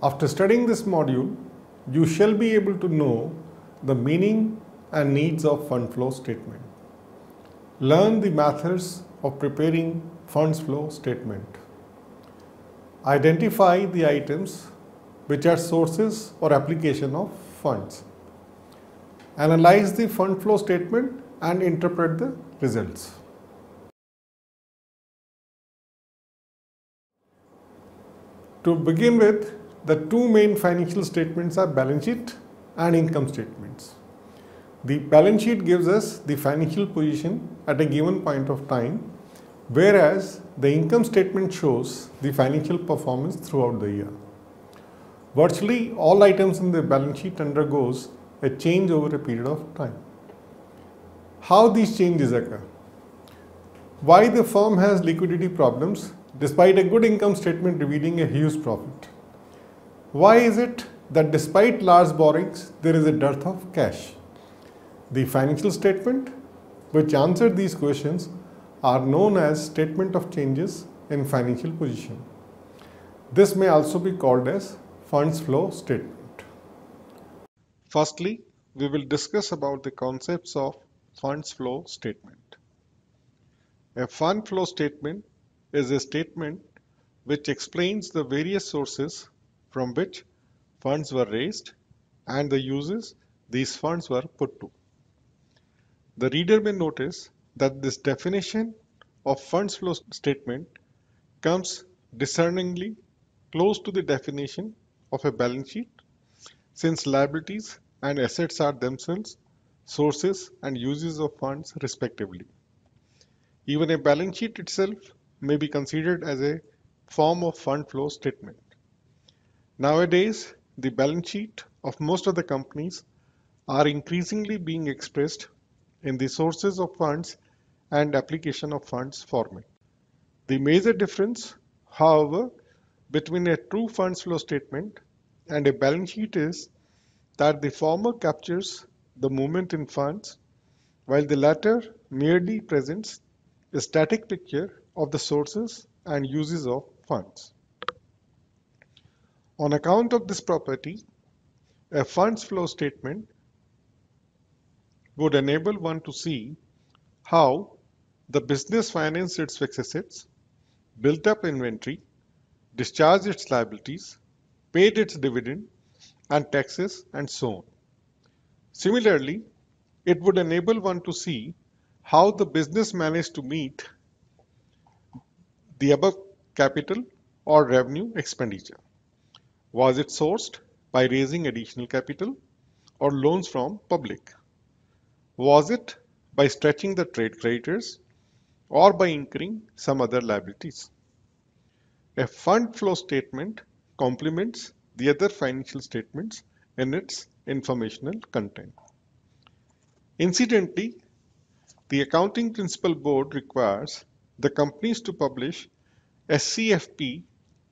After studying this module, you shall be able to know the meaning and needs of fund flow statement. Learn the methods of preparing funds flow statement. Identify the items which are sources or application of funds. Analyze the fund flow statement and interpret the results. To begin with, the two main financial statements are balance sheet and income statements. The balance sheet gives us the financial position at a given point of time, whereas the income statement shows the financial performance throughout the year. Virtually all items in the balance sheet undergoes a change over a period of time. How these changes occur? Why the firm has liquidity problems despite a good income statement revealing a huge profit? Why is it that despite large borrowings, there is a dearth of cash? The financial statement, which answer these questions, are known as statement of changes in financial position. This may also be called as funds flow statement. Firstly, we will discuss about the concepts of funds flow statement. A fund flow statement is a statement which explains the various sources from which funds were raised and the uses these funds were put to. The reader may notice that this definition of funds flow statement comes discerningly close to the definition of a balance sheet, since liabilities and assets are themselves sources and uses of funds respectively. Even a balance sheet itself may be considered as a form of fund flow statement. Nowadays, the balance sheet of most of the companies are increasingly being expressed in the sources of funds and application of funds format. The major difference, however, between a true funds flow statement and a balance sheet is that the former captures the movement in funds, while the latter merely presents a static picture of the sources and uses of funds. On account of this property, a funds flow statement would enable one to see how the business financed its fixed assets, built up inventory, discharged its liabilities, paid its dividend and taxes, and so on. Similarly, it would enable one to see how the business managed to meet the above capital or revenue expenditure. Was it sourced by raising additional capital or loans from public? Was it by stretching the trade creditors or by incurring some other liabilities? A fund flow statement complements the other financial statements in its informational content. Incidentally, the Accounting Principal Board requires the companies to publish SCFP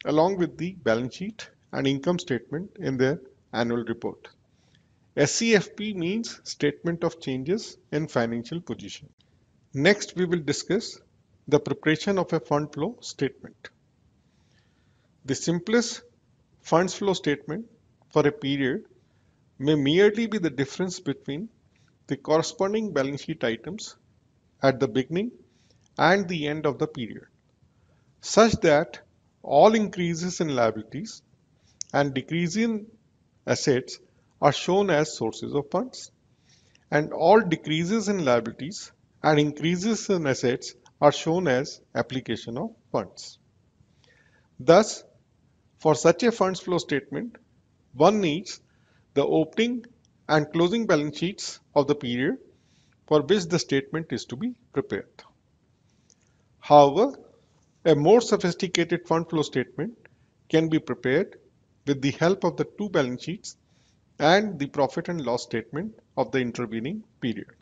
along with the balance sheet and income statement in their annual report. SCFP means Statement of Changes in Financial Position. Next, we will discuss the preparation of a fund flow statement. The simplest funds flow statement for a period may merely be the difference between the corresponding balance sheet items at the beginning and the end of the period, such that all increases in liabilities and decreases in assets are shown as sources of funds, and all decreases in liabilities and increases in assets are shown as application of funds. Thus, for such a funds flow statement, one needs the opening and closing balance sheets of the period for which the statement is to be prepared. However, a more sophisticated fund flow statement can be prepared with the help of the two balance sheets and the profit and loss statement of the intervening period.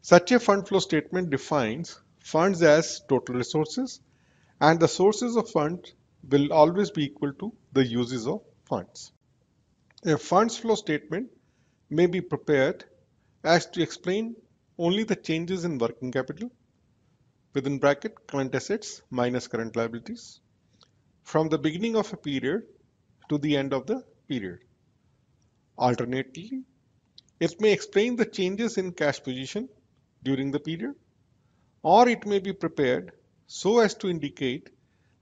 Such a fund flow statement defines funds as total resources, and the sources of funds will always be equal to the uses of funds. A funds flow statement may be prepared as to explain only the changes in working capital within bracket current assets minus current liabilities from the beginning of a period to the end of the period. Alternately, it may explain the changes in cash position during the period, or it may be prepared so as to indicate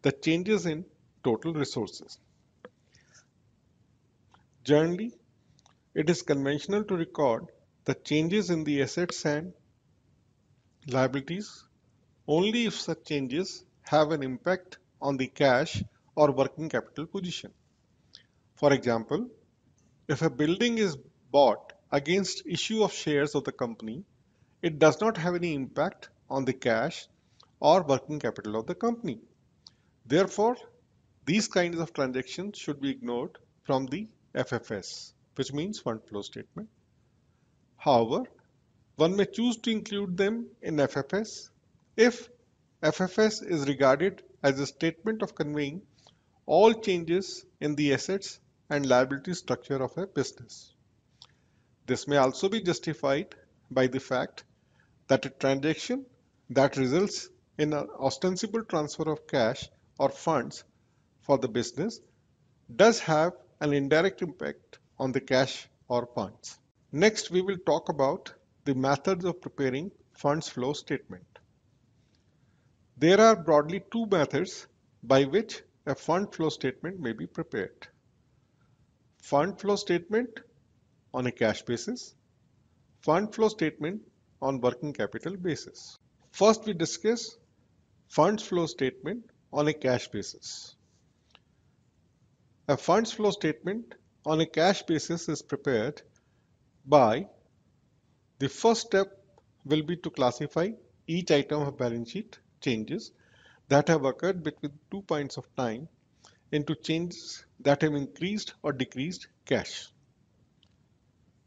the changes in total resources. Generally, it is conventional to record the changes in the assets and liabilities only if such changes have an impact on the cash or working capital position. For example, if a building is bought against issue of shares of the company, it does not have any impact on the cash or working capital of the company. Therefore, these kinds of transactions should be ignored from the FFS, which means fund flow statement. However, one may choose to include them in FFS if FFS is regarded as a statement of conveying all changes in the assets and liability structure of a business. This may also be justified by the fact that a transaction that results in an ostensible transfer of cash or funds for the business does have an indirect impact on the cash or funds. Next, we will talk about the methods of preparing funds flow statement. There are broadly two methods by which a fund flow statement may be prepared. Fund flow statement on a cash basis, fund flow statement on working capital basis. First, we discuss funds flow statement on a cash basis. A funds flow statement on a cash basis is prepared by the first step will be to classify each item of balance sheet changes that have occurred between 2 points of time into changes that have increased or decreased cash.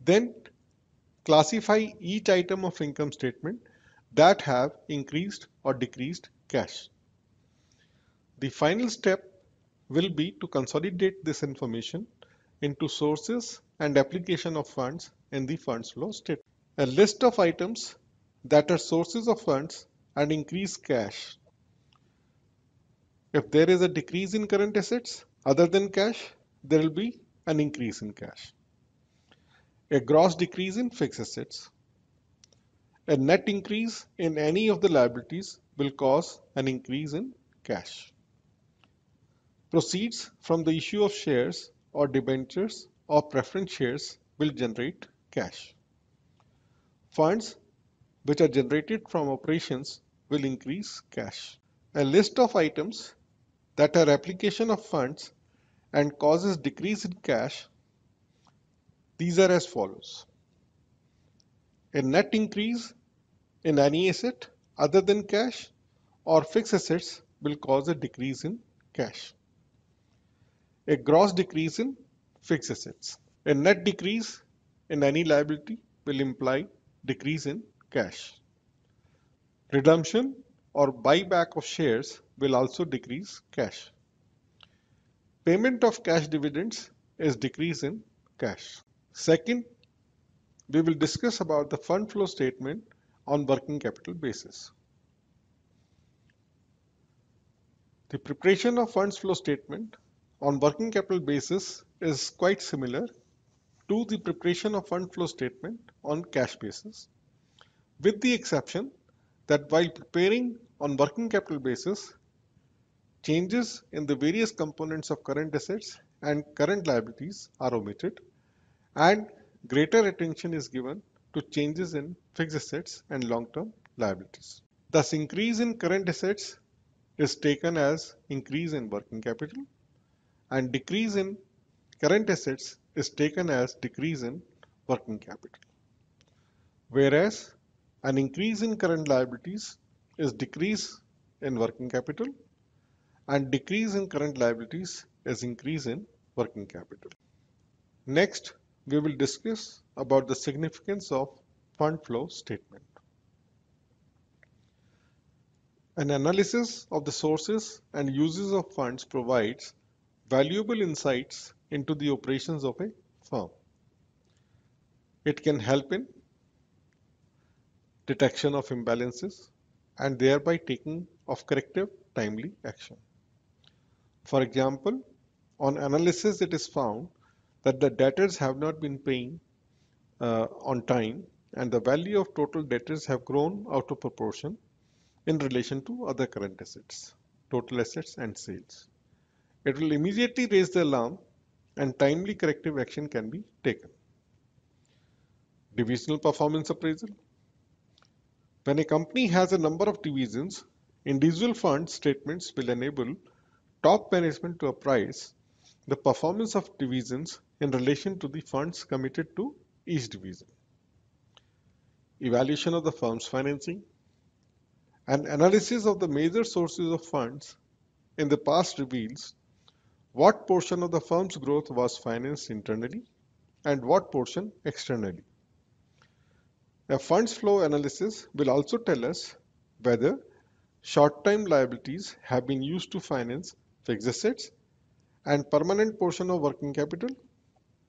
Then classify each item of income statement that have increased or decreased cash. The final step will be to consolidate this information into sources and application of funds in the funds flow statement. A list of items that are sources of funds and increase cash. If there is a decrease in current assets other than cash, there will be an increase in cash. A gross decrease in fixed assets. A net increase in any of the liabilities will cause an increase in cash. Proceeds from the issue of shares or debentures or preference shares will generate cash. Funds which are generated from operations will increase cash. A list of items that are application of funds and causes decrease in cash. These are as follows. A net increase in any asset other than cash or fixed assets will cause a decrease in cash. A gross decrease in fixed assets. A net decrease in any liability will imply decrease in cash. Redemption or buyback of shares will also decrease cash. Payment of cash dividends is decrease in cash. Second, we will discuss about the fund flow statement on working capital basis. The preparation of funds flow statement on working capital basis is quite similar to the preparation of fund flow statement on cash basis, with the exception that while preparing on working capital basis, changes in the various components of current assets and current liabilities are omitted, and greater attention is given to changes in fixed assets and long-term liabilities. Thus, increase in current assets is taken as increase in working capital, and decrease in current assets is taken as decrease in working capital. Whereas an increase in current liabilities is decrease in working capital, and decrease in current liabilities is increase in working capital. Next, we will discuss about the significance of fund flow statement. An analysis of the sources and uses of funds provides valuable insights into the operations of a firm. It can help in detection of imbalances and thereby taking of corrective timely action. For example, On analysis, it is found that the debtors have not been paying on time, and the value of total debtors have grown out of proportion in relation to other current assets, total assets and sales. It will immediately raise the alarm and timely corrective action can be taken. Divisional performance appraisal. When a company has a number of divisions, individual fund statements will enable top management to appraise the performance of divisions in relation to the funds committed to each division. Evaluation of the firm's financing. An analysis of the major sources of funds in the past reveals what portion of the firm's growth was financed internally and what portion externally. A funds flow analysis will also tell us whether short-term liabilities have been used to finance fixed assets and permanent portion of working capital,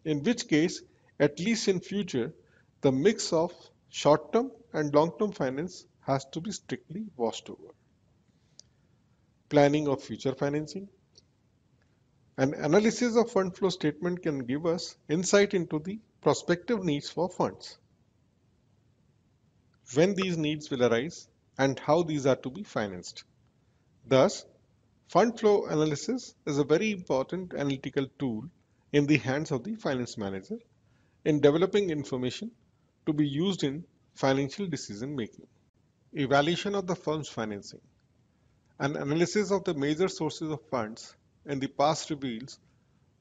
in which case, at least in future, the mix of short-term and long-term finance has to be strictly watched over. Planning of future financing. An analysis of fund flow statement can give us insight into the prospective needs for funds, when these needs will arise, and how these are to be financed. Thus, fund flow analysis is a very important analytical tool in the hands of the finance manager in developing information to be used in financial decision making. Evaluation of the firm's financing. An analysis of the major sources of funds in the past reveals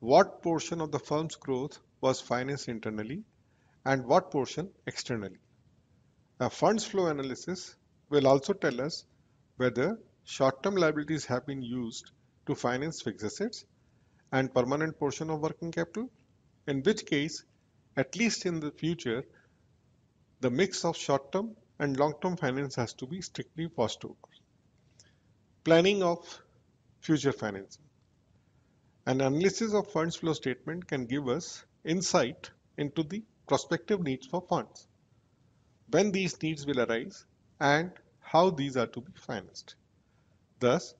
what portion of the firm's growth was financed internally and what portion externally. A funds flow analysis will also tell us whether short-term liabilities have been used to finance fixed assets and permanent portion of working capital, in which case, at least in the future, the mix of short-term and long-term finance has to be strictly watched over. Planning of future financing. An analysis of funds flow statement can give us insight into the prospective needs for funds, when these needs will arise, and how these are to be financed. Thus,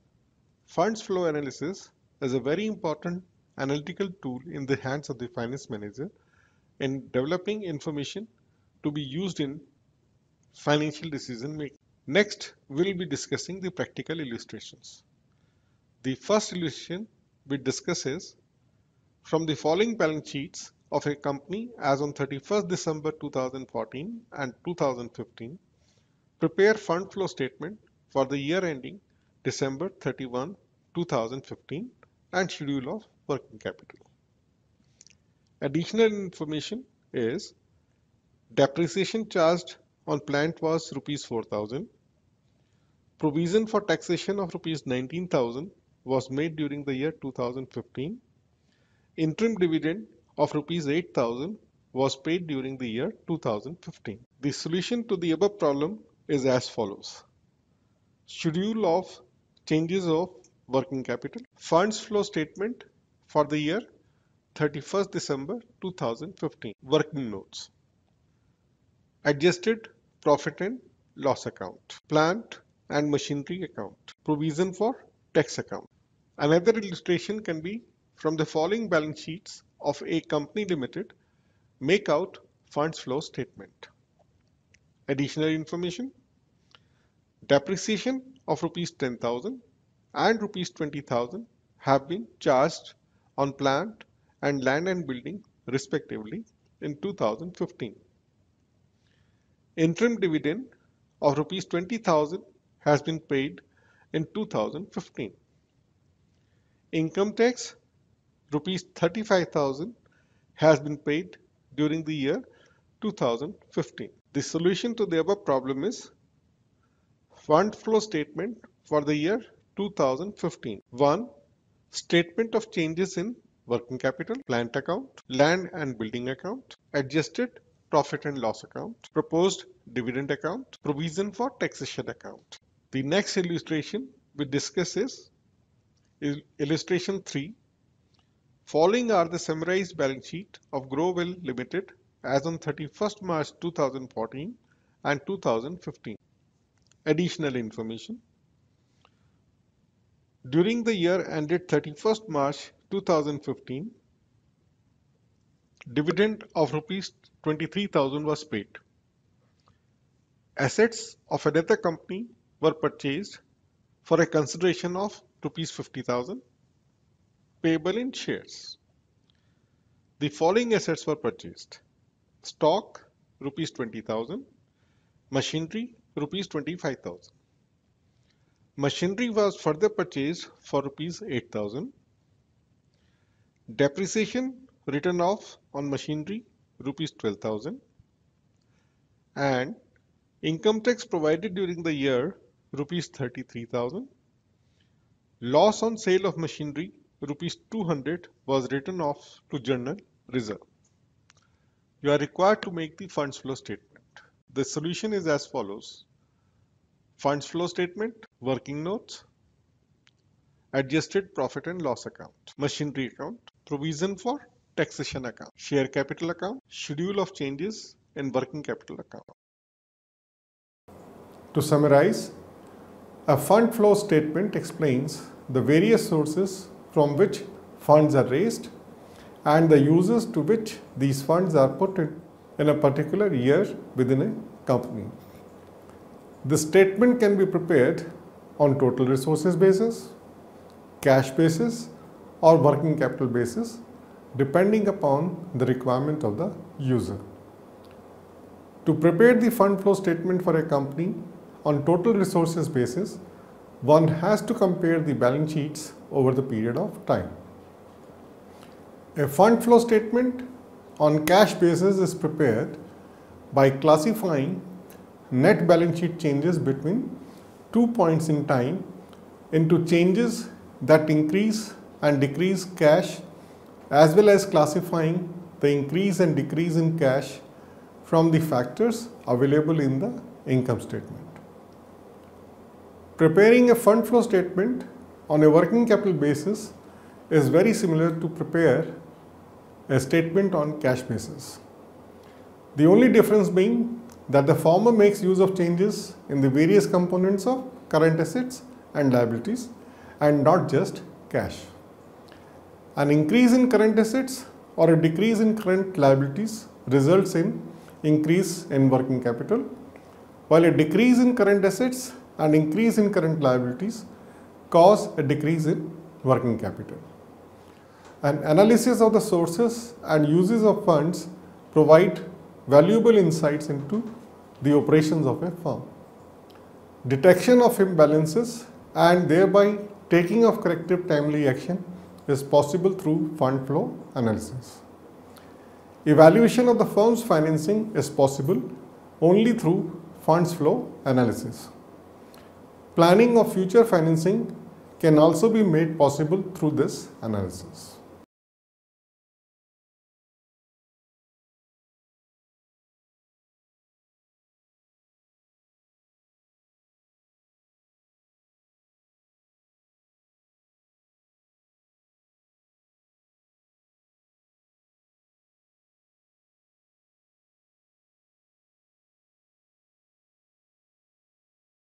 funds flow analysis is a very important analytical tool in the hands of the finance manager in developing information to be used in financial decision making. Next, we'll be discussing the practical illustrations. The first illustration we discuss is from the following balance sheets of a company as on 31st December 2014 and 2015, prepare fund flow statement for the year ending December 31, 2015 and schedule of working capital. Additional information is depreciation charged on plant was rupees 4,000. Provision for taxation of rupees 19,000 was made during the year 2015. Interim dividend of rupees 8,000 was paid during the year 2015. The solution to the above problem is as follows. Schedule of changes of working capital. Funds flow statement for the year 31st December 2015. Working notes. Adjusted profit and loss account. Plant and machinery account. Provision for tax account. Another illustration can be from the following balance sheets of a company limited. Make out funds flow statement. Additional information. Depreciation of rupees 10,000 and rupees 20,000 have been charged on plant and land and building respectively in 2015. Interim dividend of rupees 20,000 has been paid in 2015. Income tax rupees 35,000 has been paid during the year 2015. The solution to the above problem is fund flow statement for the year 2015. 1. Statement of changes in working capital, plant account, land and building account, adjusted profit and loss account, proposed dividend account, provision for taxation account. The next illustration we discuss is illustration 3. Following are the summarized balance sheet of Growwell Limited as on 31st March 2014 and 2015. Additional information. During the year ended 31st March 2015, dividend of rupees 23,000 was paid. Assets of another company were purchased for a consideration of rupees 50,000 payable in shares. The following assets were purchased: stock rupees 20,000, machinery rupees 25,000. Machinery was further purchased for rupees 8,000. Depreciation written off on machinery rupees 12,000, and income tax provided during the year rupees 33,000. Loss on sale of machinery rupees 200 was written off to general reserve. You are required to make the funds flow statement. The solution is as follows: funds flow statement, working notes, adjusted profit and loss account, machinery account, provision for taxation account, share capital account, schedule of changes in working capital account. To summarize, a fund flow statement explains the various sources from which funds are raised and the uses to which these funds are put in a particular year within a company. This statement can be prepared on total resources basis, cash basis, or working capital basis, depending upon the requirement of the user. To prepare the fund flow statement for a company on total resources basis, one has to compare the balance sheets over the period of time. A fund flow statement on cash basis is prepared by classifying net balance sheet changes between 2 points in time into changes that increase and decrease cash, as well as classifying the increase and decrease in cash from the factors available in the income statement. Preparing a fund flow statement on a working capital basis is very similar to prepare a statement on cash basis. The only difference being that the former makes use of changes in the various components of current assets and liabilities and not just cash. An increase in current assets or a decrease in current liabilities results in increase in working capital, while a decrease in current assets and increase in current liabilities cause a decrease in working capital. An analysis of the sources and uses of funds provide valuable insights into the operations of a firm. Detection of imbalances and thereby taking of corrective timely action is possible through fund flow analysis. Evaluation of the firm's financing is possible only through funds flow analysis. Planning of future financing can also be made possible through this analysis.